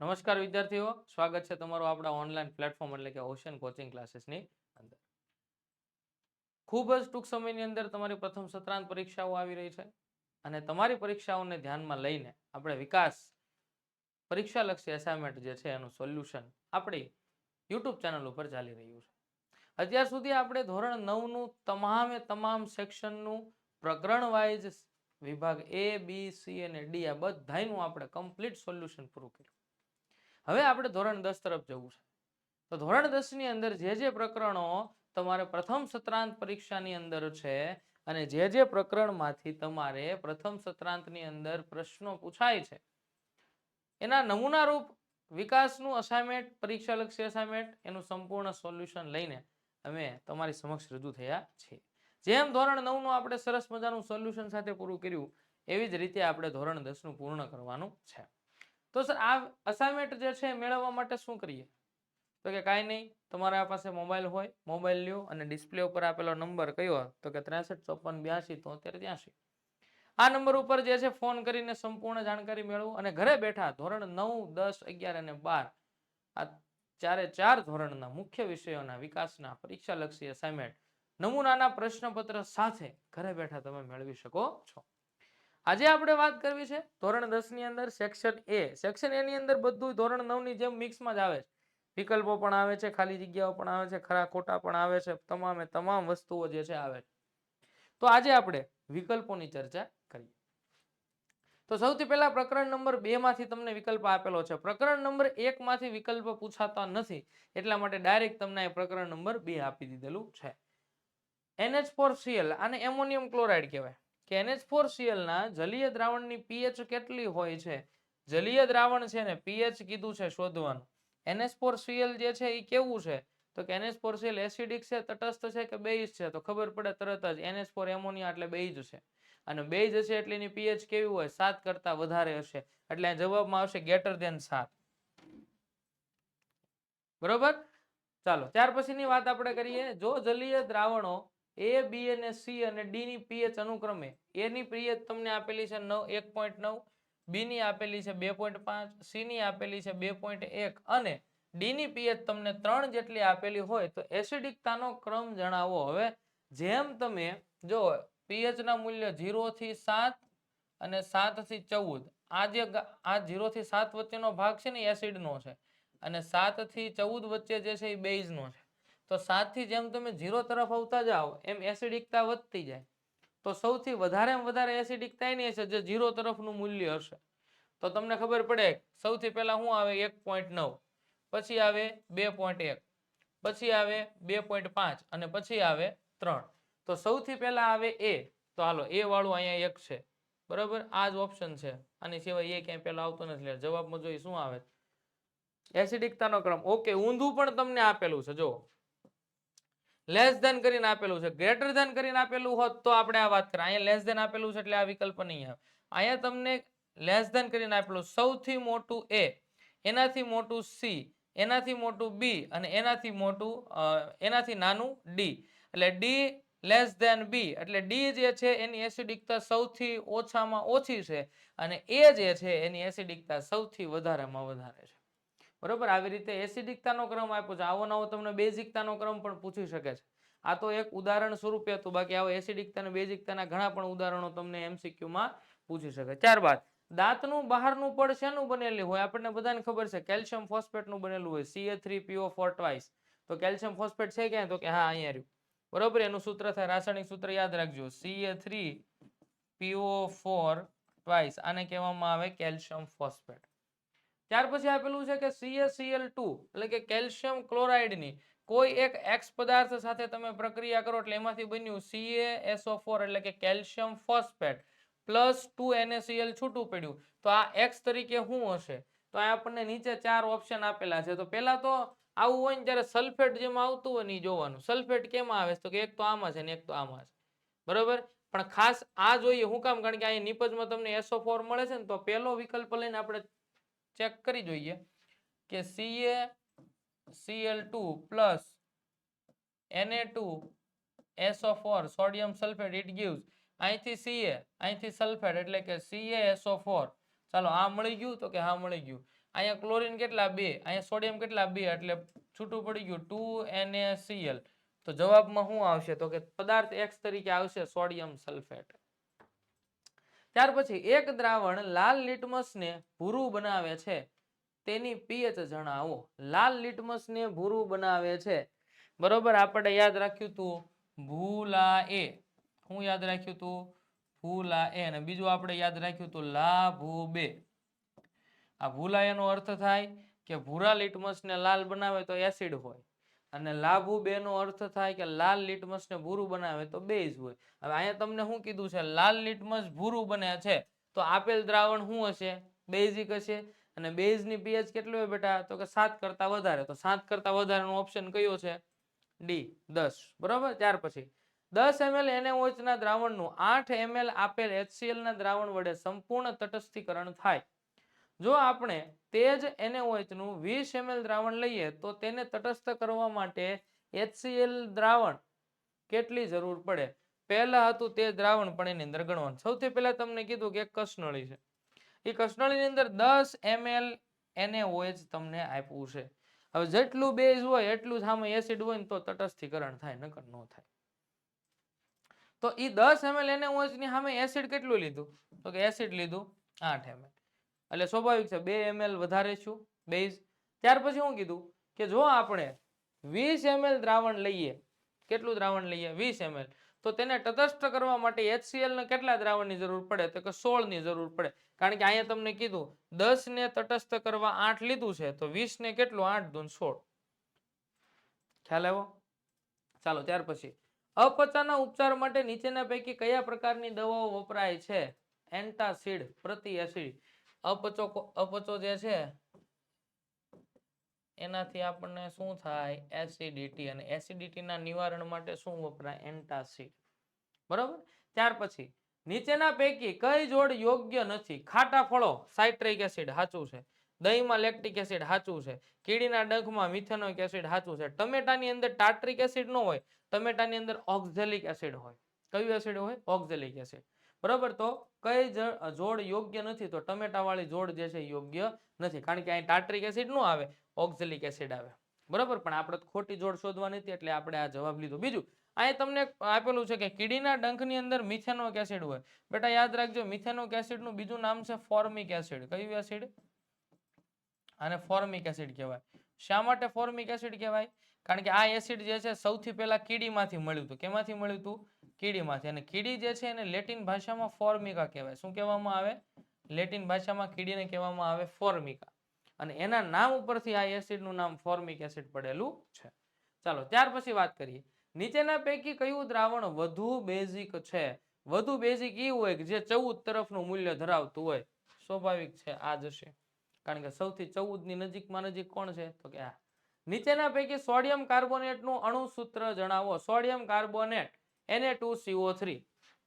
નમસ્કાર વિદ્યાર્થીઓ, સ્વાગત છે તમારું આપણા ઓનલાઈન પ્લેટફોર્મ એટલે કે ઓશન કોચિંગ ક્લાસીસની અંદર. ખૂબ જ ટૂંક સમયની અંદર તમારી પ્રથમ સત્રાંત પરીક્ષાઓ આવી રહી છે અને તમારી પરીક્ષાઓને ધ્યાનમાં લઈને આપણે વિકાસ પરીક્ષાલક્ષી એસાઇનમેન્ટ જે છે એનું સોલ્યુશન આપણી યુટ્યુબ ચેનલ ઉપર ચાલી રહ્યું છે. અત્યાર સુધી આપણે ધોરણ 9નું તમામ સેક્શનનું પ્રકરણ વાઇઝ વિભાગ A, B, C અને D આ બધાયનું આપણે કમ્પ્લીટ સોલ્યુશન પૂરું કર્યું. હવે આપણે ધોરણ 10 તરફ જવું છે. તો ધોરણ 10 ની અંદર જે પ્રકરણો તમારે પ્રથમ સત્રાંત પરીક્ષાની અંદર છે અને જે પ્રકરણમાંથી તમારે પ્રથમ સત્રાંતની અંદર પ્રશ્નો પૂછાય છે એના નમૂનારૂપ વિકાસનું અસાઇનમેન્ટ, પરીક્ષાલક્ષી અસાઇનમેન્ટ એનું સંપૂર્ણ સોલ્યુશન લઈને અમે તમારી સમક્ષ રજૂ થયા છીએ. જેમ ધોરણ 9નું આપણે સરસ મજાનું સોલ્યુશન સાથે પૂરું કર્યું એવી જ રીતે આપણે ધોરણ 10નું પૂર્ણ કરવાનું છે. તો સર આ અસાઇનમેન્ટ જે છે મેળવવા માટે શું કરીએ? તો કે કાંઈ નહીં, તમારા પાસે મોબાઈલ હોય, મોબાઈલ લ્યો અને ડિસ્પ્લે ઉપર આપેલો નંબર કયો? તો કે 63 54 82 73 83. આ નંબર ઉપર જે છે ફોન કરીને સંપૂર્ણ જાણકારી મેળવો અને ઘરે બેઠા ધોરણ 9, 10, 11 અને 12 આ ચાર ધોરણના મુખ્ય વિષયોના વિકાસના પરીક્ષાલક્ષી અસાઇનમેન્ટ નમૂનાના પ્રશ્નપત્ર સાથે ઘરે બેઠા તમે મેળવી શકો છો. આજે આપણે વાત કરવી છે ધોરણ 10 ની અંદર સેક્શન A. સેક્શન A ની અંદર બધું ધોરણ 9 ની જેમ મિક્સમાં જ આવે છે. વિકલ્પો પણ આવે છે, ખાલી જગ્યાઓ પણ આવે છે, ખરા ખોટા પણ આવે છે, તમામ વસ્તુઓ જે છે આવે છે. તો આજે આપણે વિકલ્પોની ચર્ચા કરીએ. તો સૌથી પહેલા પ્રકરણ નંબર 2 માંથી તમને વિકલ્પ આપેલો છે. પ્રકરણ નંબર 1 માંથી વિકલ્પ પૂછાતા નથી એટલા માટે ડાયરેક્ટ તમને પ્રકરણ નંબર 2 આપી દીધેલું છે. NH4Cl આને એમોનિયમ ક્લોરાઇડ કહેવાય કે NH4Cl ના જલીય દ્રાવણની pH કેટલી હોય છે? જલીય દ્રાવણ છે ને pH કીધું છે શોધવાનું. NH4Cl જે છે એ કેવું છે? તો કે NH4Cl એસિડિક છે, તટસ્થ છે કે બેઝ છે? તો ખબર પડે તરત જ NH4 એમોનિયા એટલે બેઝ છે અને બેઝ હશે એટલે એની pH કેવી હોય? 7 કરતા વધારે હશે એટલે જવાબમાં આવશે >7. બરોબર? ચાલો ત્યાર પછીની વાત આપણે કરીએ. જો જલીય દ્રાવણો A, B અને C અને D ની pH અનુક્રમે A ની pH તમને આપેલી છે 1.9, B ની આપેલી છે 2.5, C ની આપેલી છે 2.1 અને D ની pH તમને 3 જેટલી આપેલી હોય તો એસિડિકતાનો ક્રમ જણાવો. હવે જેમ તમે જો pH ના મૂલ્ય 0 થી 7 અને 7 થી 14 આ 0 થી 7 વચ્ચેનો ભાગ છે ને એસિડનો છે અને 7 થી 14 વચ્ચે જે છે એ બેઝનો છે. તો 7 થી જેમ તમે 0 તરફ આવતા જાઓ એમ એસિડિકતા વધતી જાય. તો સૌથી વધારે એસિડિકતા એની હશે જે 0 તરફનું મૂલ્ય હશે. તો તમને ખબર પડે સૌથી પહેલા શું આવે 1.9, પછી આવે 2.1, પછી આવે 2.5 અને પછી આવે 3. તો સૌથી પહેલા આવે A. તો હાલો A વાળું અહીંયા 1 છે. બરાબર? આ જ ઓપ્શન છે. આની સિવાય એ ક્યાંય પહેલા આવતો નથી. જવાબમાં જોઈએ શું આવે? એસિડિકતાનો ક્રમ. ઓકે, ઊંધું પણ તમને આપેલું છે. જો લેસ ધેન કરીને આપેલું છે, ગ્રેટર ધેન કરીને આપેલું હોત તો આપણે આ વાત કરીએ. અહીંયા લેસ ધેન આપેલું છે એટલે આ વિકલ્પ નહીં આવે. અહીંયા તમને લેસ ધેન કરીને આપેલું સૌથી મોટું A, એનાથી મોટું C, એનાથી મોટું B અને એનાથી નાનું D. એટલે D લેસ ધેન B એટલે D જે છે એની એસિડિકતા સૌથી ઓછામાં ઓછી છે અને A જે છે એની એસિડિકતા સૌથી વધારેમાં વધારે છે. બરોબર? આવી રીતે એસિડિકતાનો ક્રમ આપ્યો છે. આવો નવો તમને બેઝિકતાનો ક્રમ પણ પૂછી શકે છે. આ તો એક ઉદાહરણ સ્વરૂપે હતું, બાકી આવો એસિડિકતા અને બેઝિકતાના ઘણા પણ ઉદાહરણો તમને MCQ માં પૂછી શકે. ત્યારબાદ દાંતનું બહારનું પડ શેનું બનેલું હોય? આપણને બધાને ખબર છે કેલ્શિયમ ફોસ્ફેટનું બનેલું હોય, Ca3PO4 ટ્વાઇસ. તો કેલ્શિયમ ફોસ્ફેટ છે ક્યાં? તો કે હા અહીંયા રહ્યું. બરોબર? એનું સૂત્ર થાય, રાસાયણિક સૂત્ર યાદ રાખજો, Ca3PO4 ટ્વાઇસ. આને કહેવામાં આવે કેલ્શિયમ ફોસ્ફેટ. ત્યાર પછી આપેલું છે કે CaCl2 એટલે કે કેલ્શિયમ ક્લોરાઇડની કોઈ એક X પદાર્થ સાથે તમે પ્રક્રિયા કરો એટલે એમાંથી બન્યું CaSO4 એટલે કે કેલ્શિયમ ફોસ્ફેટ પ્લસ 2 NaCl છૂટું પડ્યું. તો આ X તરીકે શું હશે? તો આ આપણને નીચે 4 ઓપ્શન આપેલા છે. તો પહેલા તો આવું હોય ને ત્યારે સલ્ફેટ જેમાં આવતું હોય ને જોવાનું. સલ્ફેટ કેમાં આવે? તો કે એક તો આમાં છે ને એક તો આમાં છે. બરોબર? પણ ખાસ આ જોઈએ શું કામ? કારણ કે અહીં નિપજમાં તમને SO4 મળે છે ને તો પહેલો વિકલ્પ લઈને આપણે ચેક કરી જોઈએ કે CaCl2 plus Na2SO4 sodium sulphate it gives અહીંથી Ca અહીંથી સલ્ફેટ એટલે કે CaSO4. ચાલો આ મળી ગયું? તો કે હા મળી ગયું. અહીંયા ક્લોરીન કેટલા 2, અહીંયા સોડિયમ કેટલા 2, એટલે છૂટું પડી ગયું 2NaCl. તો જવાબમાં શું આવશે તો કે પદાર્થ X તરીકે આવશે સોડિયમ સલ્ફેટ. ત્યાર પછી એક દ્રાવણ લાલ લિટમસને ભૂરું બનાવે છે તેની pH જણાવો. લાલ લિટમસને ભૂરું બનાવે છે, બરોબર. આપણે યાદ રાખ્યું હતું ભૂલા એ. શું યાદ રાખ્યું હતું? ભૂલા એ. અને બીજું આપણે યાદ રાખ્યું હતું લાભુબે. આ ભૂલા એનો અર્થ થાય કે ભૂરા લિટમસને લાલ બનાવે તો એસિડ હોય, અને લાભુબે નો અર્થ થાય કે લાલ લિટમસને ભૂરું બનાવે તો બેઝ હોય. હવે અહીંયા તમને શું કીધું છે? લાલ લિટમસ ભૂરું બને છે, તો આપેલ દ્રાવણ શું હશે? બેઝિક હશે. અને બેઝની pH કેટલું હોય બેટા? તો કે 7 કરતા વધારે. તો 7 કરતા વધારેનો ઓપ્શન કયો છે? ડી, 10. બરોબર. ત્યાર પછી 10 ml NaOH ના દ્રાવણનું 8 ml આપેલ HCl ના દ્રાવણ વડે સંપૂર્ણ તટસ્થીકરણ થાય. જો આપણે તે જ NaOH નું 20 ml દ્રાવણ લઈએ તો તેને તટસ્થ કરવા માટે HCl દ્રાવણ કેટલી જરૂર પડે? પહેલા હતું તે દ્રાવણ, પણ એની અંદર ગણવાનું. સૌથી પહેલા તમને કીધું કે એક કસનળી છે, એ કસનળીની અંદર 10 ml NaOH તમને આપ્યું છે. હવે જેટલું બેઝ હોય એટલું જ સામે એસિડ હોય ને તો તટસ્થીકરણ થાય, નકર ન થાય. તો એ 10 ml NaOH ની સામે એસિડ કેટલું લીધું? તો કે એસિડ લીધું 8 ml. એટલે સ્વાભાવિક છે 2 ml વધારે છું બેઝ. ત્યાર પછી શું કીધું કે જો આપણે 20 ml દ્રાવણ લઈએ, કેટલું દ્રાવણ લઈએ? 20 ml. તો તેને તટસ્થ કરવા માટે HCl ને કેટલા દ્રાવણની જરૂર પડે? તો કે 16 ની જરૂર પડે. કારણ કે અહીંયા તમને કીધું 10 ને તટસ્થ કરવા 8 લીધું છે, તો 20 ને કેટલું? 8 દૂ 16. ખ્યાલ આવ્યો? ચાલો ત્યાર પછી અપચાના ઉપચાર માટે નીચેના પૈકી કયા પ્રકારની દવાઓ વપરાય છે? એન્ટાસિડ પ્રતિ એસિડ. અપચો જે છે એનાથી આપણને શું થાય? એસિડિટી. અને એસિડિટીના નિવારણ માટે શું વપરાય? એન્ટાસિડ. બરાબર. ત્યાર પછી નીચેના પૈકી કઈ જોડ યોગ્ય નથી? ખાટા ફળો સાઇટ્રિક એસિડ, સાચું છે. દહીંમાં લેક્ટિક એસિડ, સાચું છે. કીડીના ડંખમાં મિથેનોઇક એસિડ, સાચું છે. ટમેટાની અંદર ટાર્ટ્રિક એસિડ ન હોય, ટમેટાની અંદર ઓક્ઝેલિક એસિડ હોય. કયું એસિડ હોય? Oxalic acid. બરાબર. તો કઈ જોડ યોગ્ય નથી? તો ટમેટા વાળી જોડ જે છે યોગ્ય નથી, કારણ કે અહીં ટાર્ટ્રિક એસિડ નો આવે, ઓક્ઝેલિક એસિડ આવે. બરાબર. પણ આપણે ખોટી જોડ શોધવાની હતી એટલે આપણે આ જવાબ લીધો. બીજું અહીં તમને આપેલું છે કે કીડીના ડંખની અંદર મિથેનોઇક એસિડ હોય. બેટા યાદ રાખજો, મિથેનોઇક એસિડ નું બીજું નામ છે ફોર્મિક એસિડ. કયું એસિડ? આને ફોર્મિક એસિડ કહેવાય. શા માટે ફોર્મિક એસિડ કહેવાય? કારણ કે આ એસિડ જે છે સૌથી પહેલા કીડીમાંથી મળ્યું હતું. કેમાંથી મળ્યું હતું? કીડીમાંથી. અને કીડી જે છે એને લેટિન ભાષામાં ફોર્મિકા કહેવાય. શું કહેવામાં આવે? લેટિન ભાષામાં કીડીને કહેવામાં આવે ફોર્મિકા. અને એના નામ ઉપરથી આ એસિડનું નામ ફોર્મિક એસિડ પડેલું છે. ચાલો ત્યાર પછી વાત કરીએ. નીચેના પૈકી કયું દ્રાવણ વધુ બેઝિક છે? વધુ બેઝિક એ હોય કે જે 14 તરફનું મૂલ્ય ધરાવતું હોય. સ્વાભાવિક છે આ જ હશે, કારણ કે સૌથી 14 ની નજીકમાં નજીક કોણ છે? તો કે આ. નીચેના પૈકી સોડિયમ કાર્બોનેટનું અણુ સૂત્ર જણાવો. Sodium carbonate Na2CO3.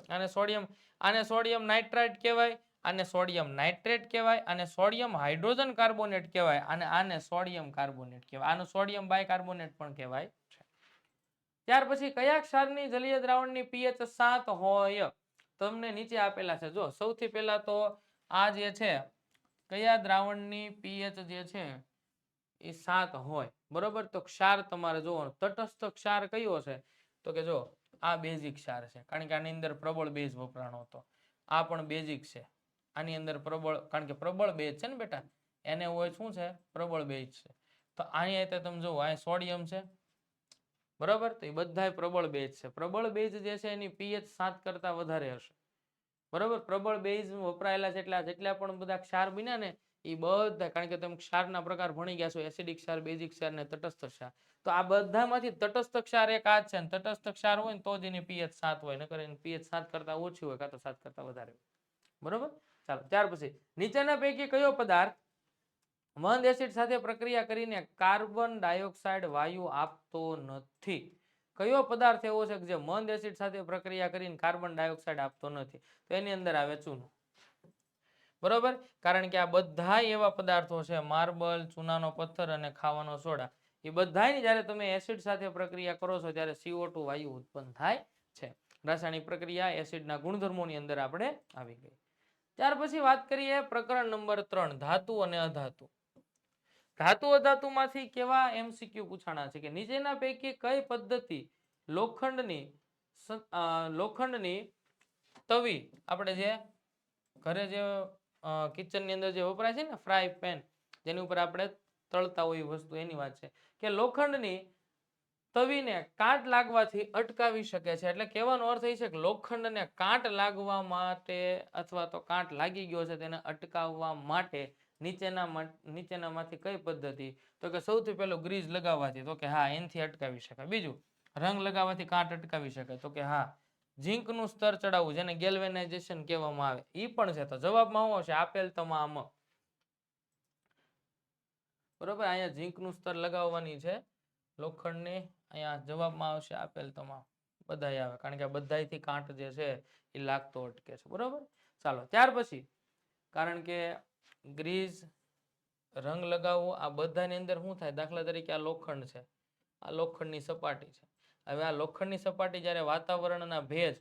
આને સોડિયમ નાઇટ્રાઇટ કહેવાય, આને સોડિયમ નાઇટ્રેટ કહેવાય, અને સોડિયમ હાઇડ્રોજન કાર્બોનેટ કહેવાય, અને આને સોડિયમ કાર્બોનેટ કહેવાય. આનું સોડિયમ બાયકાર્બોનેટ પણ કહેવાય છે. ત્યાર પછી કયા ક્ષારની જલીય દ્રાવણની pH 7 હોય? તમને નીચે આપેલા છે. જો સૌથી પહેલા તો આ જે છે કયા દ્રાવણની pH જે છે એ 7 હોય. બરોબર. તો ક્ષાર તમારે જોવાનો. તટસ્થ ક્ષાર કયો છે? તો કે જો આ બેઝિક ક્ષાર છે, કારણ કે આની અંદર પ્રબળ બેઝ વપરાણો હતો. આ પણ બેઝિક છે. આની અંદર પ્રબળ, કારણ કે પ્રબળ બેઝ છે ને બેટા. NaOH શું છે? પ્રબળ બેઝ છે. તો અહીંયા તમે જુઓ, અહીં સોડિયમ છે. બરાબર. તો એ બધાય પ્રબળ બેઝ છે. પ્રબળ બેઝ જે છે એની pH 7 કરતા વધારે હશે. બરાબર. પ્રબળ બેઝ વપરાયેલા છે એટલે જેટલા પણ બધા ક્ષાર બન્યા ને એ બધા, કારણ કે તમે ક્ષારના પ્રકાર ભણી ગયા છો, એસિડિક ક્ષાર, બેઝિક ક્ષાર ને તટસ્થ ક્ષાર. તો આ બધામાંથી તટસ્થ ક્ષાર એક આ જ છે. તટસ્થ ક્ષાર હોય ને તો જ એની pH 7 હોય, નકર એની pH 7 કરતા ઓછી હોય કાં તો 7 કરતા વધારે હોય. બરોબર. ચાલો ત્યાર પછી નીચેના પૈકી કયો પદાર્થ મંદ એસિડ સાથે પ્રક્રિયા કરીને કાર્બન ડાયોક્સાઇડ વાયુ આપતો નથી? કયો પદાર્થ એવો છે કે જે મંદ એસિડ સાથે પ્રક્રિયા કરીને કાર્બન ડાયોક્સાઇડ આપતો નથી? તો એની અંદર આવે ચૂનો. બરોબર. કારણ કે આ બધા એવા પદાર્થો છે, માર્બલ, ચૂનાનો પથ્થર અને ખાવાનો સોડા, એ બધાની જ્યારે તમે એસિડ સાથે પ્રક્રિયા કરો છો ત્યારે CO2 વાયુ ઉત્પન્ન થાય છે. રાસાયણિક પ્રક્રિયા એસિડના ગુણધર્મોની અંદર આપણે આવી ગઈ. ત્યાર પછી વાત કરીએ પ્રકરણ નંબર 3, ધાતુ અને અધાતુ. ધાતુ અધાતુમાંથી કેવા MCQ પૂછાણા છે કે નીચેના પૈકી કઈ પદ્ધતિ લોખંડની તવી આપણે જે ઘરે જે કિચન ની અંદર જે વપરાય છે ને ફ્રાય પેન જેની ઉપર આપણે તળતા હોય વસ્તુ એની વાત છે કે લોખંડની તવીને કાટ લાગવાથી અટકાવી શકે છે એટલે કહેવાનો અર્થ એ છે કે લોખંડને કાટ લાગવા માટે અથવા તો કાટ લાગી ગયો છે તેને અટકાવવા માટે નીચેનામાંથી કઈ પદ્ધતિ તો કે સૌથી પહેલું ગ્રીઝ લગાવવાથી તો કે હા એનાથી અટકાવી શકાય બીજું રંગ લગાવવાથી કાટ અટકાવી શકાય તો કે હા ઝીંકનું સ્તર ચડાવવું જેને ગેલ્વેનાઇઝેશન કહેવામાં આવે એ પણ છે તો જવાબમાં શું આવશે આપેલ તમામ બરોબર અહીંયા ઝીંકનું સ્તર લગાવવાની છે લોખંડની અહીંયા જવાબમાં આવશે આપેલ તમામ બધાય આવે કારણ કે આ બધાયથી કાંટ જે છે એ લાગતો અટકે છે બરોબર ચાલો ત્યાર પછી કારણ કે ગ્રીઝ રંગ લગાવવો આ બધાની અંદર શું થાય દાખલા તરીકે આ લોખંડ છે આ લોખંડની સપાટી છે હવે આ લોખંડની સપાટી જ્યારે વાતાવરણના ભેજ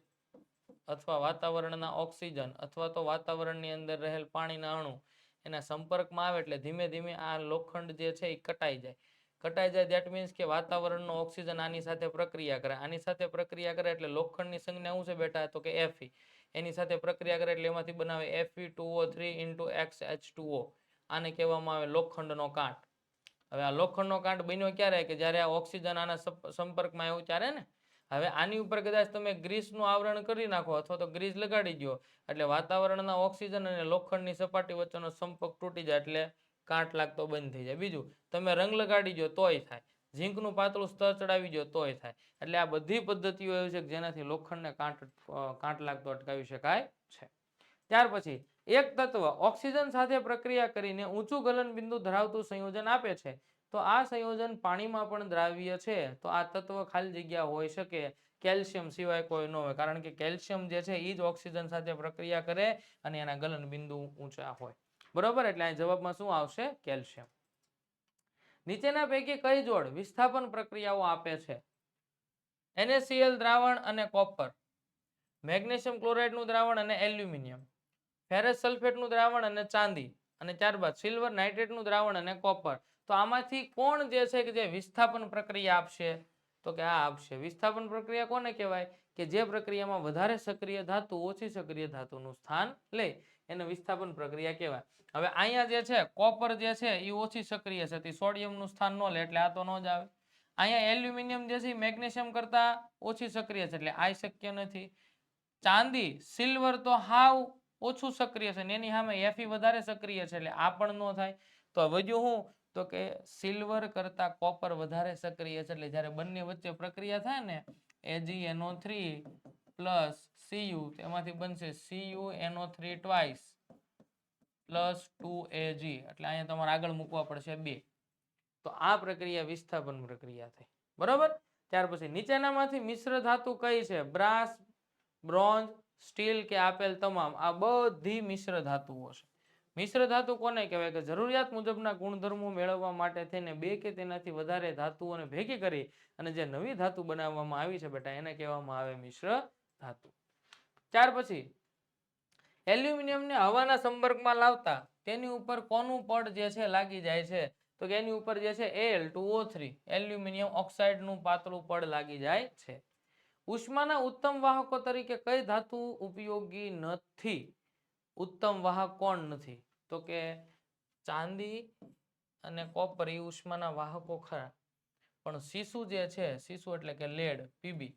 અથવા વાતાવરણના ઓક્સિજન અથવા તો વાતાવરણની અંદર રહેલ પાણીના અણુ એના સંપર્કમાં આવે એટલે ધીમે ધીમે આ લોખંડ જે છે એ કટાઈ જાય દેટ મીન્સ કે વાતાવરણનો ઓક્સિજન આની સાથે પ્રક્રિયા કરે એટલે લોખંડની સંજ્ઞા શું છે બેટા તો કે Fe એની સાથે પ્રક્રિયા કરે એટલે એમાંથી બનાવે Fe2O3 આને કહેવામાં આવે લોખંડનો કાંટ હવે આ લોખંડનો કાંટ બન્યો ક્યારે કે જ્યારે આ ઓક્સિજન આના સંપર્કમાં આવ્યું ત્યારે ને હવે આની ઉપર કદાચ તમે ગ્રીસનું આવરણ કરી નાખો અથવા તો ગ્રીસ લગાડી દો એટલે વાતાવરણના ઓક્સિજન અને લોખંડની સપાટી વચ્ચેનો સંપર્ક તૂટી જાય એટલે કાંટ લાગતો બંધ થઈ જાય બીજું તમે રંગ લગાડી દો તોય થાય ઝીંકનું પાતળું સ્તર ચડાવી દો તોય થાય એટલે આ બધી પદ્ધતિઓ એવી છે કે જેનાથી લોખંડને કાંટ લાગતો અટકાવી શકાય છે ત્યાર પછી એક તત્વ ઓક્સિજન સાથે પ્રક્રિયા કરીને ઊંચું ગલન બિંદુ ધરાવતું સંયોજન આપે છે તો આ સંયોજન પાણીમાં પણ દ્રાવ્ય છે તો આ તત્વ ખાલી જગ્યા હોઈ શકે કેલ્શિયમ સિવાય કોઈ ન હોય કારણ કે કેલ્શિયમ જે છે એ જ ઓક્સિજન સાથે પ્રક્રિયા કરે અને એના ગલન બિંદુ ઊંચા હોય બરોબર એટલે આ જવાબમાં શું આવશે કેલ્શિયમ નીચેના પૈકી કઈ જોડ વિસ્થાપન પ્રક્રિયાઓ આપે છે NaCl દ્રાવણ અને કોપર મેગ્નેશિયમ ક્લોરાઇડનું દ્રાવણ અને એલ્યુમિનિયમ ફેરસ સલ્ફેટનું દ્રાવણ અને ચાંદી અને ત્યારબાદ સિલ્વર નાઇટ્રેટનું દ્રાવણ અને કોપર તો આમાંથી કોણ જે છે કે જે વિસ્થાપન પ્રક્રિયા આપશે તો કે આ આપશે વિસ્થાપન પ્રક્રિયા કોને કહેવાય કે જે પ્રક્રિયામાં વધારે સક્રિય ધાતુ ઓછી સક્રિય ધાતુનું સ્થાન લે એને વિસ્થાપન પ્રક્રિયા કહેવાય હવે અહીંયા જે છે કોપર જે છે એ ઓછી સક્રિય છે તે સોડિયમનું સ્થાન ન લે એટલે આ તો ન જ આવે અહીંયા એલ્યુમિનિયમ જે છે મેગ્નેશિયમ કરતા ઓછી સક્રિય છે એટલે આ શક્ય નથી ચાંદી સિલ્વર તો હાવ ઓછું સક્રિય છે એની સામે Fe વધારે સક્રિય છે એટલે આ પણ ન થાય તો વધ્યું હું તો કે સિલ્વર કરતા કોપર વધારે સક્રિય છે એટલે જ્યારે બંને વચ્ચે પ્રક્રિયા થાય ને AgNO3 પ્લસ Cu તેમાંથી બનશે CuNO3 ટ્વાઇસ પ્લસ 2Ag એટલે અહીંયા તમારે આગળ મૂકવા પડશે 2 તો આ પ્રક્રિયા વિસ્થાપન પ્રક્રિયા થઈ બરોબર ત્યાર પછી નીચેનામાંથી મિશ્ર ધાતુ કઈ છે બ્રાસ બ્રોન્ઝ સ્ટીલ કે આપેલ તમામ આ બધી મિશ્ર ધાતુઓ છે મિશ્ર ધાતુ કોને કહેવાય કે જરૂરિયાત મુજબના ગુણધર્મો મેળવવા માટે થઈને બે કે તેનાથી વધારે ધાતુઓને ભેગી કરી અને જે નવી ધાતુ બનાવવામાં આવી છે બેટા એને કહેવામાં આવે મિશ્ર ધાતુ ત્યાર પછી એલ્યુમિનિયમને હવાના સંપર્કમાં લાવતા તેની ઉપર કોનું પડ જે છે લાગી જાય છે તો કે એની ઉપર જે છે Al2O3 એલ્યુમિનિયમ ઓક્સાઇડનું પાતળું પડ લાગી જાય છે ઉષ્માના ઉત્તમ વાહકો તરીકે કઈ ધાતુ ઉપયોગી નથી ઉત્તમ વાહક કોણ નથી તો કે ચાંદી અને કોપર એ ઉષ્માના વાહકો ખરા પણ સીસુ જે છે સીસુ એટલે કે લેડ પીબી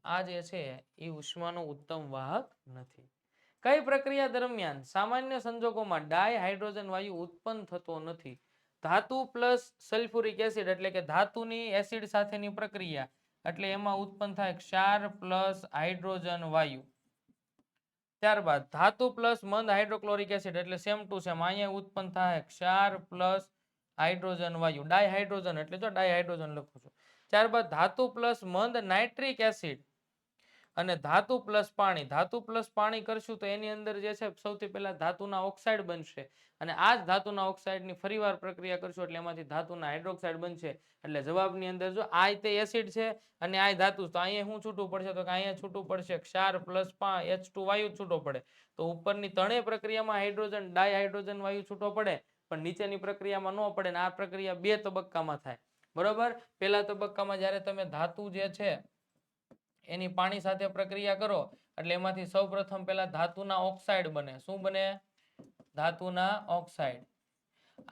આ જે છે એ ઉષ્માનો ઉત્તમ વાહક નથી કઈ પ્રક્રિયા દરમિયાન સામાન્ય સંજોગોમાં ડાય હાઇડ્રોજન વાયુ ઉત્પન્ન થતો નથી ધાતુ પ્લસ સલ્ફ્યુરિક એસિડ એટલે કે ધાતુની એસિડ સાથેની પ્રક્રિયા એટલે એમાં ઉત્પન્ન થાય ક્ષાર પ્લસ હાઇડ્રોજન વાયુ ત્યારબાદ ધાતુ પ્લસ મંદ હાઇડ્રોક્લોરિક એસિડ એટલે સેમ ટુ સેમ અહીંયા ઉત્પન્ન થાય ક્ષાર પ્લસ હાઇડ્રોજન વાયુ ડાયહાઇડ્રોજન એટલે જો ડાયહાઇડ્રોજન લખું છું ત્યારબાદ ધાતુ પ્લસ મંદ નાઇટ્રિક એસિડ અને ધાતુ પ્લસ પાણી કરશું તો એની અંદર જે છે સૌથી પહેલા ધાતુના ઓક્સાઇડ બનશે અને આ જ ધાતુના ઓક્સાઇડની ફરીવાર પ્રક્રિયા કરશું એટલે એમાંથી ધાતુના હાઇડ્રોક્સાઇડ બનશે એટલે જવાબની અંદર જો આ તે એસિડ છે અને આ ધાતુ તો અહીંયા શું છૂટું પડશે તો કે અહીંયા છૂટું પડશે ક્ષાર પ્લસ H2 વાયુ છૂટો પડે તો ઉપરની ત્રણેય પ્રક્રિયામાં હાઇડ્રોજન ડાયહાઇડ્રોજન વાયુ છૂટો પડે પણ નીચેની પ્રક્રિયામાં ન પડે ને આ પ્રક્રિયા બે તબક્કામાં થાય બરોબર પહેલા તબક્કામાં જ્યારે તમે ધાતુ જે છે એની પાણી સાથે પ્રક્રિયા કરો એટલે એમાંથી સૌપ્રથમ પહેલા ધાતુના ઓક્સાઇડ બને શું બને ધાતુના ઓક્સાઇડ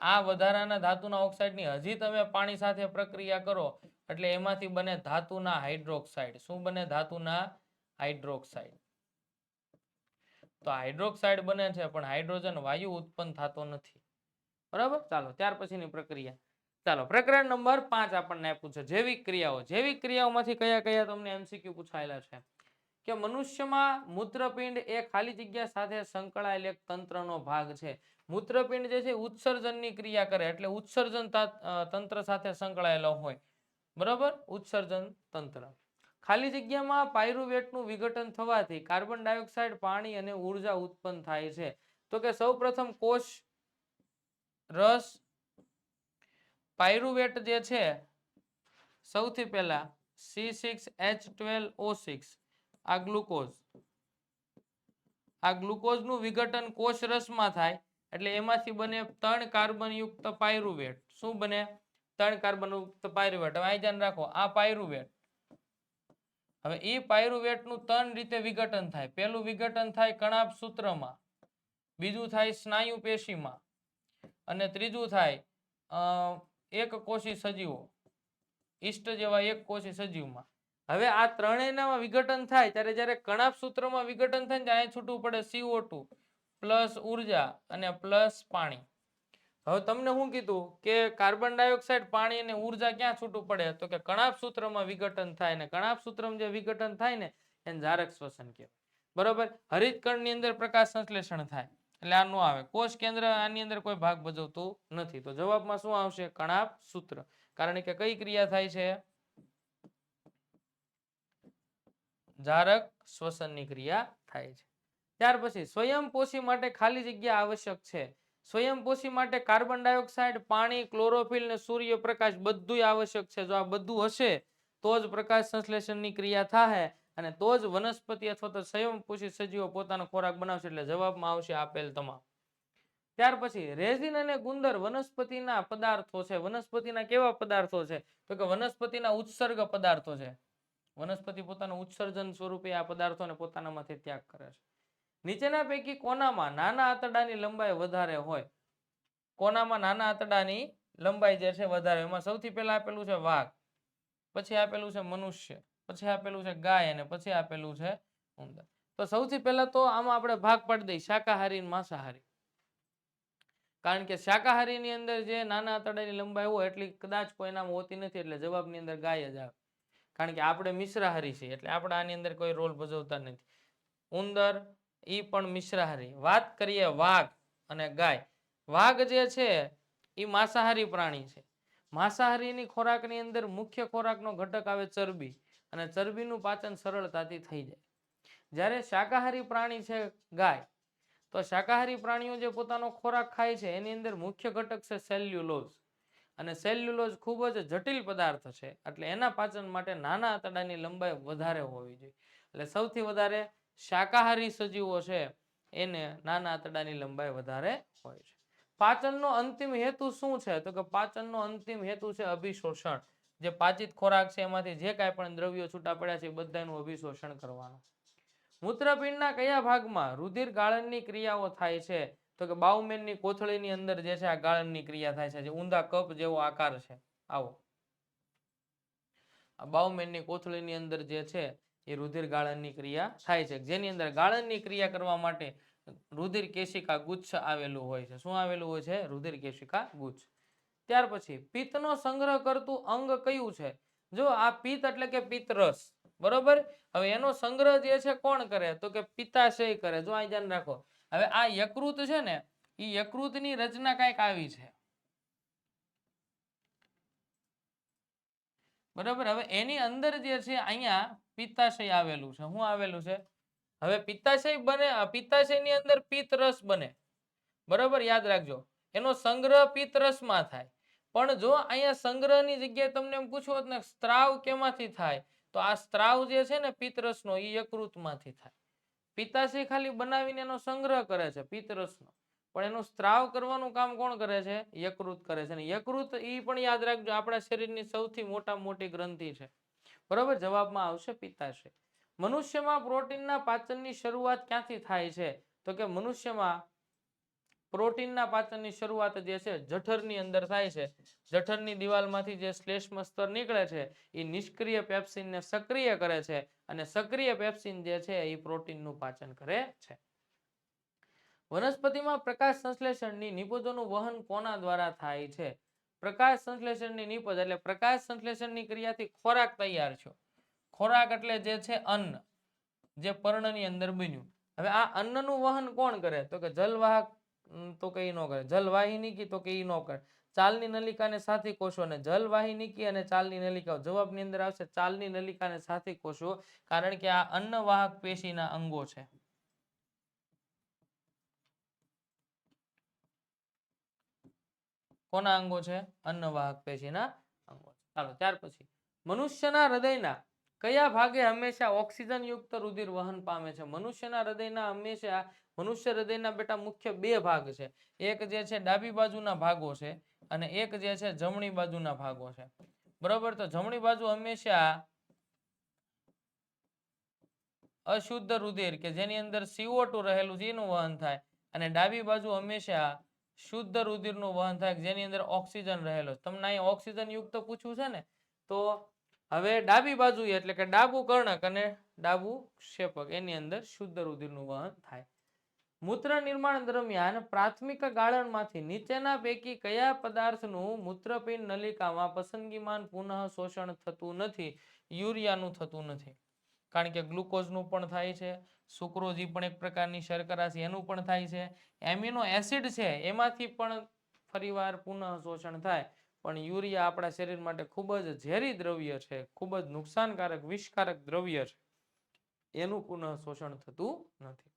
આ વધારાના ધાતુના ઓક્સાઇડની હજી તમે પાણી સાથે પ્રક્રિયા કરો એટલે એમાંથી બને ધાતુના હાઇડ્રોક્સાઇડ શું બને ધાતુના હાઇડ્રોક્સાઇડ તો હાઇડ્રોક્સાઇડ બને છે પણ હાઇડ્રોજન વાયુ ઉત્પન્ન થતો નથી બરાબર ચાલો ત્યાર પછીની પ્રક્રિયા ચાલો પ્રકરણ નંબર 5 આપણને આપ્યું છે જૈવિક ક્રિયાઓમાંથી કયા કયા તમને એમસીક્યુ પૂછાયેલા છે કે મનુષ્યમાં મૂત્રપિંડ એ ખાલી જગ્યા સાથે સંકળાયેલ એક તંત્રનો ભાગ છે મૂત્રપિંડ જે છે ઉત્સર્જનની ક્રિયા કરે એટલે ઉત્સર્જન તંત્ર સાથે સંકળાયેલો હોય બરાબર ઉત્સર્જન તંત્ર ખાલી જગ્યામાં પાયરુવેટનું વિઘટન થવાથી કાર્બન ડાયોક્સાઇડ પાણી અને ઉર્જા ઉત્પન્ન થાય છે તો કે સૌપ્રથમ કોષ રસ પાયરુવેટ જે છે સૌથી પહેલા C6H12O6 આ ગ્લુકોઝનું વિઘટન કોષ રસમાં થાય એટલે એમાંથી બને 3 કાર્બન યુક્ત પાયરુવેટ શું બને 3 કાર્બન યુક્ત પાયરુવેટ હવે આ ધ્યાન રાખો આ પાયરુવેટ હવે એ પાયરુવેટનું 3 રીતે વિઘટન થાય પહેલું વિઘટન થાય કણાભ સૂત્રમાં બીજું થાય સ્નાયુ પેશીમાં અને ત્રીજું થાય એક કોષી સજીવો ઈષ્ટ જેવા એક કોષી સજીવમાં હવે આ ત્રણેયનામાં વિઘટન થાય ત્યારે જ્યારે કણાભ સૂત્રમાં વિઘટન થાય ત્યારે અહીં છૂટું પડે CO2 પ્લસ ઉર્જા અને પ્લસ પાણી હવે તમને શું કીધું કે કાર્બન ડાયોક્સાઇડ પાણી અને ઉર્જા ક્યાં છૂટું પડે તો કે કણાભ સૂત્રમાં વિઘટન થાય ને કણાભ સૂત્રમાં જે વિઘટન થાય ને એને જારક શ્વસન કહેવાય બરોબર હરિતકણની અંદર પ્રકાશ સંશ્લેષણ થાય એટલે આ નો આવે કોષ કેન્દ્ર આની અંદર કોઈ ભાગ ભજવતું નથી તો જવાબમાં શું આવશે કણાભ સૂત્ર કારણ કે કઈ ક્રિયા થાય છે જારક શ્વસનની ક્રિયા થાય છે ત્યાર પછી સ્વયંપોષી માટે ખાલી જગ્યા આવશ્યક છે સ્વયંપોષી માટે કાર્બન ડાયોક્સાઇડ પાણી ક્લોરોફિલ ને સૂર્યપ્રકાશ બધું આવશ્યક છે જો આ બધું હશે તો જ પ્રકાશ સંશ્લેષણની ક્રિયા થાય અને તો જ વનસ્પતિ અથવા તો સ્વયંપોષી સજીવો પોતાનો ખોરાક બનાવશે એટલે જવાબમાં આવશે આપેલ તમામ ત્યાર પછી રેઝિન અને ગુંદર વનસ્પતિના પદાર્થો છે વનસ્પતિના કેવા પદાર્થો છે તો કે વનસ્પતિના ઉત્સર્ગ પદાર્થો છે વનસ્પતિ પોતાનું ઉત્સર્જન સ્વરૂપે આ પદાર્થોને પોતાનામાંથી ત્યાગ કરે છે નીચેના પૈકી કોનામાં નાના આંતરડાની લંબાઈ વધારે હોય કોનામાં નાના આંતરડાની લંબાઈ જે છે વધારે એમાં સૌથી પહેલા આપેલું છે વાઘ પછી આપેલું છે મનુષ્ય પછી આપેલું છે ગાય અને પછી આપેલું છે ઉંદર તો સૌથી પહેલા તો આમાં આપણે ભાગ પાડી દઈએ શાકાહારી અને માંસાહારી કારણ કે શાકાહારીની અંદર જે નાના આંતરડાની લંબાઈ હોય એટલી કદાચ કોઈનામાં હોતી નથી એટલે જવાબની અંદર ગાય જ આવે કારણ કે આપણે મિશ્રાહારી છીએ એટલે આપણે આની અંદર કોઈ રોલ ભજવતા નથી ઉંદર ઈ પણ મિશ્રાહારી વાત કરીએ વાઘ અને ગાય વાઘ જે છે એ માંસાહારી પ્રાણી છે માંસાહારીની ખોરાકની અંદર મુખ્ય ખોરાકનો ઘટક આવે ચરબી અને ચરબીનું પાચન સરળતાથી થઈ જાય જ્યારે શાકાહારી પ્રાણી છે ગાય તો શાકાહારી પ્રાણીઓ જે પોતાનો ખોરાક ખાય છે એની અંદર મુખ્ય ઘટક છે સેલ્યુલોઝ અને સેલ્યુલોઝ ખૂબ જ જટિલ પદાર્થ છે એટલે એના પાચન માટે નાના આંતરડાની લંબાઈ વધારે હોવી જોઈએ એટલે સૌથી વધારે શાકાહારી સજીવો છે એને નાના આંતરડાની લંબાઈ વધારે હોય છે પાચનનો અંતિમ હેતુ શું છે તો કે પાચનનો અંતિમ હેતુ છે અભિશોષણ જે પાચિત ખોરાક છે એમાંથી જે કાંઈ પણ દ્રવ્યો છૂટા પડ્યા છે એ બધાનું અભિશોષણ કરવાનું મૂત્રપિંડના કયા ભાગમાં રુધિર ગાળણની ક્રિયાઓ થાય છે તો કે બાઉમેનની કોથળીની અંદર જે છે આ ગાળણની ક્રિયા થાય છે જે ઊંધા કપ જેવો આકાર છે આવો આ બાઉમેનની કોથળીની અંદર જે છે એ રુધિર ગાળણની ક્રિયા થાય છે જેની અંદર ગાળણની ક્રિયા કરવા માટે રુધિર કેશિકા ગુચ્છ આવેલું હોય છે શું આવેલું હોય છે રુધિર કેશિકા ગુચ્છ ત્યાર પછી પિત્તનો સંગ્રહ કરતું અંગ કયું છે જો આ પિત્ત એટલે કે પિત્તરસ બરોબર હવે એનો સંગ્રહ જે છે કોણ કરે તો કે પિત્તાશય કરે જો આ ધ્યાન રાખો હવે આ યકૃત છે ને એ યકૃતની રચના કઈક આવી છે બરાબર હવે એની અંદર જે છે અહીંયા પિત્તાશય આવેલું છે શું આવેલું છે હવે પિત્તાશય બને પિત્તાશયની અંદર પિત્તરસ બને બરાબર યાદ રાખજો એનો સંગ્રહ પિત્તરસમાં થાય પણ જો અહીંયા સંગ્રહની જગ્યાએ તમને એમ પૂછવું ને સ્ત્રાવ કેમાંથી થાય તો આ સ્ત્રાવ જે છે ને પિત્તરસનો એ યકૃતમાંથી થાય પિત્તાશય ખાલી બનાવીને એનો સંગ્રહ કરે છે પિત્તરસનો પણ એનું સ્ત્રાવ કરવાનું કામ કોણ કરે છે? યકૃત કરે છે. અને યકૃત ઈ પણ યાદ રાખજો આપણા શરીરની સૌથી મોટી ગ્રંથિ છે. બરોબર, જવાબમાં આવશે પિત્તાશય. મનુષ્યમાં પ્રોટીનના પાચનની શરૂઆત ક્યાંથી થાય છે? તો કે મનુષ્યમાં પ્રોટીનના પાચનની શરૂઆત જે છે જઠરની અંદર થાય છે. જઠરની દિવાલમાંથી જે શ્લેષ્મ સ્તર નીકળે છે એ નિષ્ક્રિય પેપ્સિનને સક્રિય કરે છે અને સક્રિય પેપ્સિન જે છે એ પ્રોટીનનું પાચન કરે છે. વનસ્પતિમાં પ્રકાશ સંશ્લેષણની નિપજોનું વહન કોના દ્વારા થાય છે? પ્રકાશ સંશ્લેષણની નિપજ એટલે પ્રકાશ સંશ્લેષણની ક્રિયાથી ખોરાક તૈયાર છે. ખોરાક એટલે જે છે અન્ન, જે પર્ણની અંદર બન્યું. હવે આ અન્નનું વહન કોણ કરે? તો કે જલવાહક, તો કે ઈ ન કરે. જલવાહિની તો કે ઈ ન કરે. ચાલની નલિકાને સાથી કોષો અને જલવાહિની અને ચાલની નલિકાઓ. જવાબની અંદર આવશે ચાલની નલિકા અને સાથી કોષો, કારણ કે આ અન્નવાહક પેશીના અંગો છે. કોના અંગો છે? અન્નવાહક પેશીના અંગો. ચાલો ત્યાર પછી મનુષ્યના હૃદયના કયા ભાગે હંમેશા ઓક્સિજન યુક્ત રુધિર વહન પામે છે? મનુષ્યના હૃદયના હંમેશા મનુષ્ય હૃદયના બેટા મુખ્ય બે ભાગ છે. એક જે છે ડાબી બાજુના ભાગો છે અને એક જે છે જમણી બાજુના ભાગો છે. બરોબર, તો જમણી બાજુ હંમેશા અશુદ્ધ રુધિર કે જેની અંદર CO2 રહેલું છે એનું વહન થાય અને ડાબી બાજુ હંમેશા શુદ્ધ રુધિરનું વહન થાય જેની અંદર ઓક્સિજન રહેલો. તમને અહીં ઓક્સિજન યુક્ત પૂછ્યું છે ને, તો હવે ડાબી બાજુ એટલે કે ડાબુ કર્ણક અને ડાબુ ક્ષેપક એની અંદર શુદ્ધ રુધિરનું વહન થાય. મૂત્ર નિર્માણ દરમિયાન પ્રાથમિક ગાળણમાંથી નીચેના પૈકી કયા પદાર્થનું મૂત્રપિંડ નલિકામાં પસંદગીમાન પુનઃ શોષણ થતું નથી? યુરિયાનું થતું નથી, કારણ કે ગ્લુકોઝનું પણ થાય છે, સુક્રોઝ પણ એક પ્રકારની શર્કરા છે એનું પણ થાય છે, એમિનો એસિડ છે એમાંથી પણ ફરીવાર પુનઃ શોષણ થાય, પણ યુરિયા આપણા શરીર માટે ખૂબ જ ઝેરી દ્રવ્ય છે, ખૂબ જ નુકસાનકારક વિષકારક દ્રવ્ય છે, એનું પુનઃ શોષણ થતું નથી.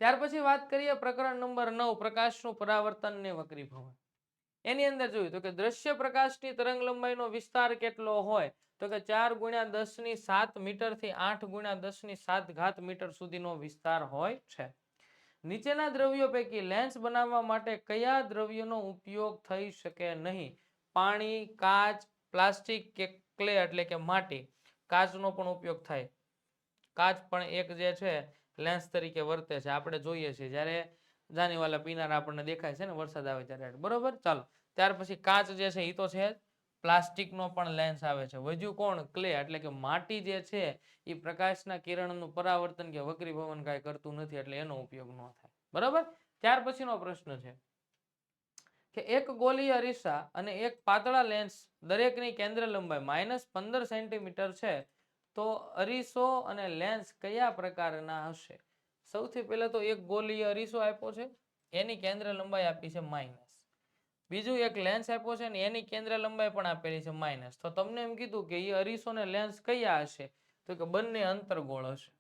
ત્યાર પછી વાત કરીએ પ્રકરણ નંબર 9, પ્રકાશનું પરાવર્તન ને વક્રીભવન. એની અંદર જોયું તો કે દ્રશ્ય પ્રકાશની તરંગ લંબાઈનો વિસ્તાર કેટલો હોય? તો કે 4 × 10⁷ મીટર થી 8 × 10⁷ મીટર સુધીનો વિસ્તાર હોય છે. નીચેના દ્રવ્યો પૈકી લેન્સ બનાવવા માટે કયા દ્રવ્યનો ઉપયોગ થઈ શકે નહીં? પાણી, કાચ, પ્લાસ્ટિક કે ક્લે એટલે કે માટી. કાચનો પણ ઉપયોગ થાય. કાચ પણ એક જે છે લેન્સ તરીકે વર્તે છે, આપણે જોઈએ છીએ જ્યારે જાનીવાલા પીનાર આપણને દેખાય છે ને વરસાદ આવે ત્યારે. બરોબર, ચાલો ત્યાર પછી કાચ જે છે એ તો છે, પ્લાસ્ટિકનો પણ લેન્સ આવે છે. વધ્યું કોણ? ક્લે એટલે કે માટી જે છે એ પ્રકાશના કિરણનું પરાવર્તન કે વક્રીભવન કાંઈ કરતું નથી એટલે એનો ઉપયોગ ન થાય. બરાબર, ત્યાર પછીનો પ્રશ્ન છે કે એક ગોલીય અરીસા અને એક પાતળા લેન્સ દરેકની કેન્દ્ર લંબાઈ -15 સેન્ટીમીટર છે, તો અરીસો અને લેન્સ કયા પ્રકારના હશે? સૌથી પહેલા તો એક ગોલીય અરીસો આપ્યો છે, એની કેન્દ્ર લંબાઈ આપી છે માઇનસ. બીજું એક લેન્સ આપ્યો છે ને એની કેન્દ્ર લંબાઈ પણ આપેલી છે માઇનસ. તો તમને એમ કીધું કે એ અરીસો ને લેન્સ કયા હશે? તો કે બંને અંતર્ગોળ હશે,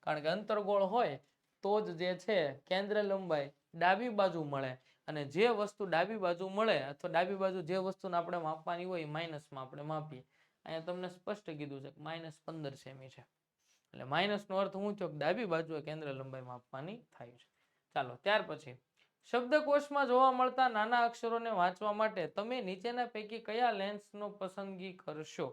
કારણ કે અંતર્ગોળ હોય તો જ જે છે કેન્દ્ર લંબાઈ ડાબી બાજુ મળે, અને જે વસ્તુ ડાબી બાજુ મળે અથવા ડાબી બાજુ જે વસ્તુને આપણે માપવાની હોય એ માઇનસમાં આપણે માપીએ. અહીંયા તમને સ્પષ્ટ કીધું છે -15 સેમી છે, એટલે માઇનસનો અર્થ શું થયો? ડાબી બાજુ કેન્દ્ર લંબાઈ માપવાની થાય છે. ચાલો ત્યાર પછી શબ્દકોશમાં જોવા મળતા નાના અક્ષરોને વાંચવા માટે તમે નીચેના પૈકી કયા લેન્સનો પસંદગી કરશો?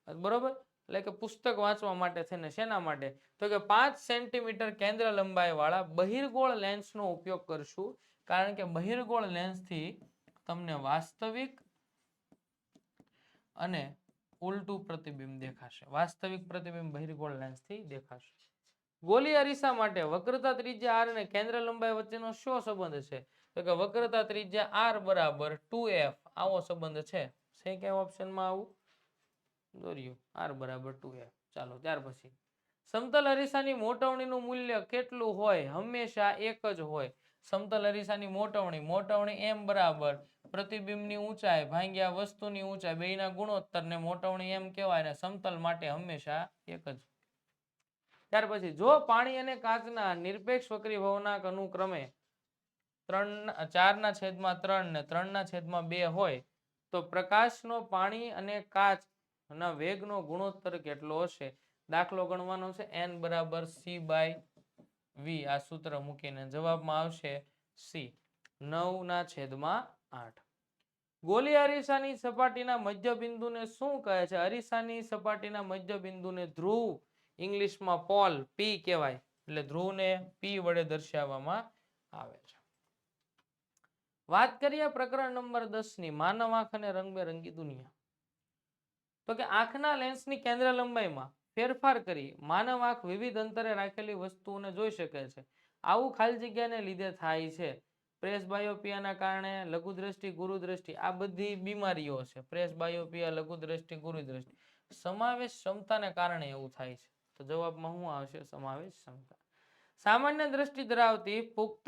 બરોબર, એટલે કે પુસ્તક વાંચવા માટે છે ને શેના માટે? તો કે 5 સેન્ટીમીટર કેન્દ્ર લંબાઈ વાળા બહિર્ગોળ લેન્સનો ઉપયોગ કરશું, કારણ કે બહિર્ગોળ લેન્સથી તમને વાસ્તવિક અને ઉલટું પ્રતિબિંબ દેખાશે. વાસ્તવિક પ્રતિબિંબ બહિર્ગોળ લેન્સથી દેખાશે. ગોલી અરીસા માટે વક્રતા ત્રિજ્યા r અને કેન્દ્ર લંબાઈ વચ્ચેનો શું સંબંધ છે? તો કે વક્રતા ત્રિજ્યા r બરાબર 2f, આવો સંબંધ છે. છે કે ઓપ્શનમાં આવું દોર્યું, r બરાબર 2f. ચાલો ત્યાર પછી સમતલ અરીસાની મોટવણીનું મૂલ્ય કેટલું હોય? હંમેશા એક જ હોય. સમતલ અરીસાની મોટવણી m બરાબર પ્રતિબિંબની ઊંચાઈ ભાગ્યા વસ્તુની ઊંચાઈ બેયના ગુણોત્તરને મોટવણી એમ કહેવાય, અને સમતલ માટે હંમેશા એક જ. ત્યાર પછી જો પાણી અને કાચના નિરપેક્ષ વક્રીભવનાંક અનુક્રમે 4/3 ને 3/2 હોય તો પ્રકાશનો પાણી અને કાચના વેગનો ગુણોત્તર કેટલો હશે? દાખલો ગણવાનો છે n = c/v. આ સૂત્ર મૂકીને જવાબમાં આવશે સી 9/8. ગોલી અરીસાની સપાટીના મધ્ય બિંદુને શું કહે છે? અરીસાની સપાટીના મધ્ય બિંદુને ધ્રુવ, ઇંગ્લિશમાં પોલ, પી કહેવાય. એટલે ધ્રુવને પી વડે દર્શાવવામાં આવે છે. વાત કરીએ પ્રકરણ નંબર 10 ની, માનવ આંખ અને રંગબેરંગી દુનિયા. તો કે આંખના લેન્સની કેન્દ્ર લંબાઈમાં ફેરફાર કરી માનવ આંખ વિવિધ અંતરે રાખેલી વસ્તુઓને જોઈ શકે છે. આવું ખાલી જગ્યાને લીધે થાય છે. પ્રેસબાયોપિયાના કારણે લઘુદ્રષ્ટિ, ગુરુદ્રષ્ટિ આ બધી બીમારીઓ છે. પ્રેસબાયોપિયા, લઘુદ્રષ્ટિ, ગુરુદ્રષ્ટિ. સમાવેશ ક્ષમતાને કારણે એવું થાય છે. તો જવાબમાં શું આવશે? સમાવેશ ક્ષમતા. સામાન્ય દ્રષ્ટિ ધરાવતી પુખ્ત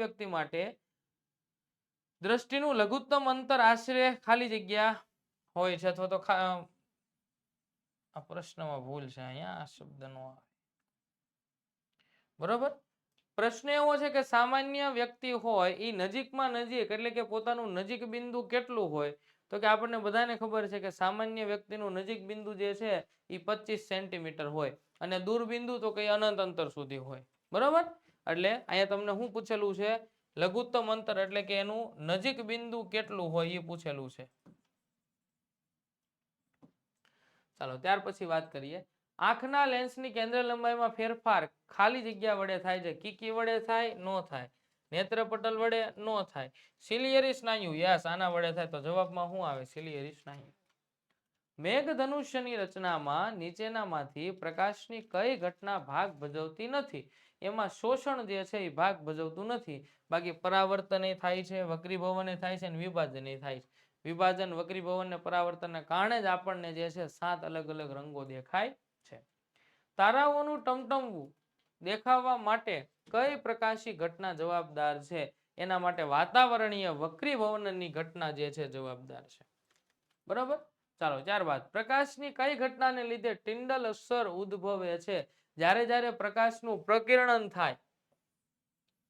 વ્યક્તિ માટે દ્રષ્ટિનું લઘુત્તમ અંતર આશરે ખાલી જગ્યા હોય છે. અથવા તો આ પ્રશ્નમાં ભૂલ છે, અહીંયા આ શબ્દ નો આવે. બરોબર. પ્રશ્ન એવો છે કે સામાન્ય વ્યક્તિ હોય એ નજીકમાં નજીક એટલે કે પોતાનું નજીક બિંદુ કેટલું હોય? તો કે આપણને બધાને ખબર છે કે સામાન્ય વ્યક્તિનું નજીક બિંદુ જે છે એ 25 સેન્ટીમીટર હોય અને દૂર બિંદુ તો કઈ અનંત અંતર સુધી હોય. બરોબર. એટલે અહીંયા તમને શું પૂછેલું છે? લઘુત્તમ અંતર એટલે કે એનું નજીક બિંદુ કેટલું હોય એ પૂછેલું છે. ચાલો ત્યાર પછી વાત કરીએ. આંખના લેન્સની કેન્દ્ર લંબાઈમાં ફેરફાર ખાલી જગ્યા વડે થાય છે. કીકી વડે થાય? નો થાય. નેત્રપટલ વડે? નો થાય. સિલિયરી સ્નાયુ? યસ, આના વડે થાય. તો જવાબમાં શું આવે? સિલિયરી સ્નાયુ. મેઘધનુષ્યની રચનામાં નીચેનામાંથી પ્રકાશની કઈ ઘટના ભાગ ભજવતી નથી? એમાં શોષણ જે છે એ ભાગ ભજવતું નથી. બાકી પરાવર્તન થાય છે, વક્રીભવન થાય છે અને વિભાજન થાય છે. વિભાજન, વક્રીભવન ને પરાવર્તનને કારણે જ આપણને જે છે 7 અલગ અલગ રંગો દેખાય છે. તારાઓનું ટમટમવું દેખાવા માટે કઈ પ્રકાશી ઘટના જવાબદાર છે? એના માટે વાતાવરણીય વક્રીભવનની ઘટના જે છે જવાબદાર છે. બરાબર. ચાલો ત્યારબાદ પ્રકાશની કઈ ઘટનાને લીધે ટિંડલ અસર ઉદ્ભવે છે? જ્યારે જ્યારે પ્રકાશનું પ્રકિરણન થાય,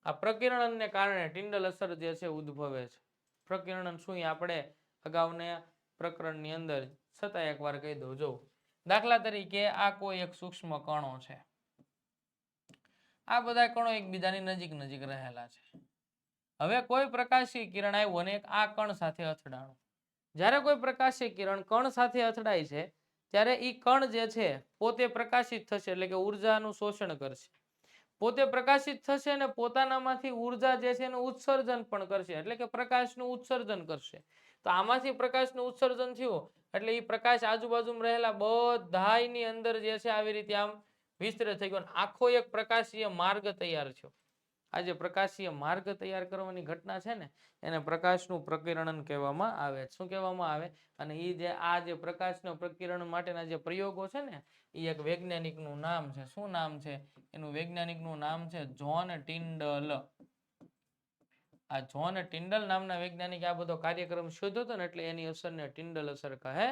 આ પ્રકિરણનને કારણે ટિંડલ અસર જે છે ઉદ્ભવે છે. પ્રકિરણન શું આપણે અગાઉના પ્રકરણની અંદર છતાં એકવાર કહી દઉં. જો દાખલા તરીકે આ કોઈ એક સૂક્ષ્મ કણો છે. આ બધા કણો એકબીજાની નજીક નજીક રહેલા છે. હવે કોઈ પ્રકાશી કિરણ આવ્યું અને આ કણ સાથે અથડાણું. જ્યારે કોઈ પ્રકાશી કિરણ કણ સાથે અથડાય છે ત્યારે એ કણ જે છે પોતે પ્રકાશિત થશે, એટલે કે ઉર્જાનું શોષણ કરશે. પોતે પ્રકાશિત થશે અને પોતાનામાંથી ઉર્જા જે છે એનું ઉત્સર્જન પણ કરશે, એટલે કે પ્રકાશનું ઉત્સર્જન કરશે. તો આમાંથી પ્રકાશનું ઉત્સર્જન થયું એટલે એ પ્રકાશ આજુબાજુમાં રહેલા બધાની અંદર જે છે આવી રીતે આમ વિસ્તૃત થઈ ગયો. આખો એક પ્રકાશીય માર્ગ તૈયાર થયો. આ જે પ્રકાશીય માર્ગ તૈયાર કરવાની ઘટના છે ને એને પ્રકાશનું પ્રકિરણન કહેવામાં આવે. શું કહેવામાં આવે? અને એ જે આ જે પ્રકાશનું પ્રકિરણ માટેના જે પ્રયોગો છે ને એ એક વૈજ્ઞાનિકનું નામ છે. શું નામ છે એનું? વૈજ્ઞાનિકનું નામ છે જ્હોન ટિન્ડલ. આ જ્હોન ટિન્ડલ નામના વૈજ્ઞાનિક આ બધો કાર્યક્રમ શોધ્યો હતો ને એટલે એની અસરને ટિન્ડલ અસર કહે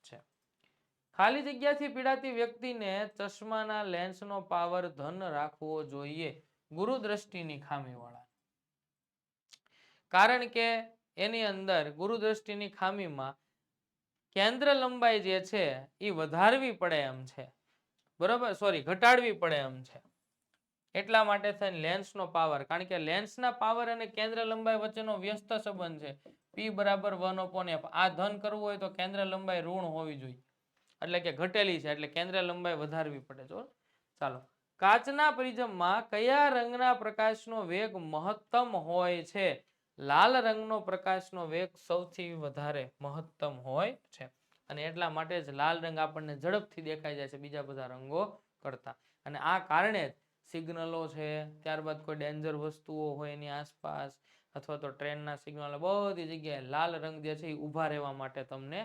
છે. ખાલી જગ્યાથી પીડાતી વ્યક્તિને ચશ્માના લેન્સનો પાવર ધન રાખવો જોઈએ. ગુરુદ્રષ્ટિની ખામીવાળા. કારણ કે એની અંદર ગુરુદ્રષ્ટિની ખામીમાં કેન્દ્ર લંબાઈ જે છે એ વધારવી પડે એમ છે. બરોબર, સોરી, ઘટાડવી પડે એમ છે. એટલા માટે થઈને લેન્સનો પાવર, કારણ કે લેન્સના પાવર અને કેન્દ્ર લંબાઈ વચ્ચેનો વ્યસ્ત સંબંધ છે. P = 1/f. આ ધન કરવું હોય તો કેન્દ્ર લંબાઈ ઋણ હોવી જોઈએ, એટલે કે ઘટેલી છે, એટલે કેન્દ્ર લંબાઈ વધારવી પડે. જો ચાલો, કાચના પ્રિઝમમાં કયા રંગના પ્રકાશનો વેગ મહત્તમ હોય છે? લાલ રંગનો પ્રકાશનો વેગ સૌથી વધારે મહત્તમ હોય છે અને એટલા માટે જ લાલ રંગ આપણને ઝડપથી દેખાઈ જાય છે બીજા બધા રંગો કરતા. અને આ કારણે જ સિગ્નલો છે, ત્યારબાદ કોઈ ડેન્જર વસ્તુઓ હોય એની આસપાસ, અથવા તો ટ્રેનના સિગ્નલ, બધી જગ્યાએ લાલ રંગ જે છે એ ઊભા રહેવા માટે તમને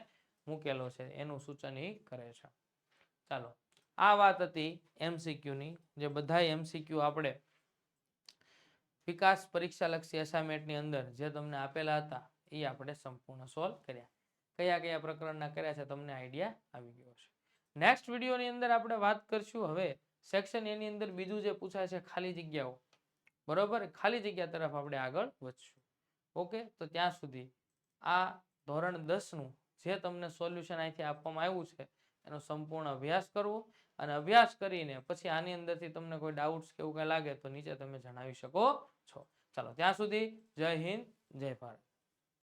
મૂકેલો છે, એનું સૂચન એ કરે છે. ચાલો, આ વાત હતી MCQની. જે બધા MCQ આપણે વિકાસ પરીક્ષા લક્ષી અસાઇનમેન્ટની અંદર જે તમને આપેલા હતા એ આપણે સંપૂર્ણ સોલ્વ કર્યા. કયા કયા પ્રકરણના કર્યા છે તમને આઈડિયા આવી ગયો છે. નેક્સ્ટ વિડીયોની અંદર આપણે વાત કરશું હવે સેક્શન એની અંદર બીજું જે પૂછાય છે ખાલી જગ્યાઓ. બરોબર, ખાલી જગ્યા તરફ આપણે આગળ વધશું. ઓકે, તો ત્યાં સુધી આ ધોરણ 10નું જે તમને સોલ્યુશન અહીંથી આપવામાં આવ્યું છે એનો સંપૂર્ણ અભ્યાસ કરવો અને અભ્યાસ કરીને પછી આની અંદરથી તમને કોઈ ડાઉટ્સ કે એવું કંઈ લાગે તો નીચે તમે જણાવી શકો છો. ચાલો ત્યાં સુધી જય હિન્દ જય ભારત.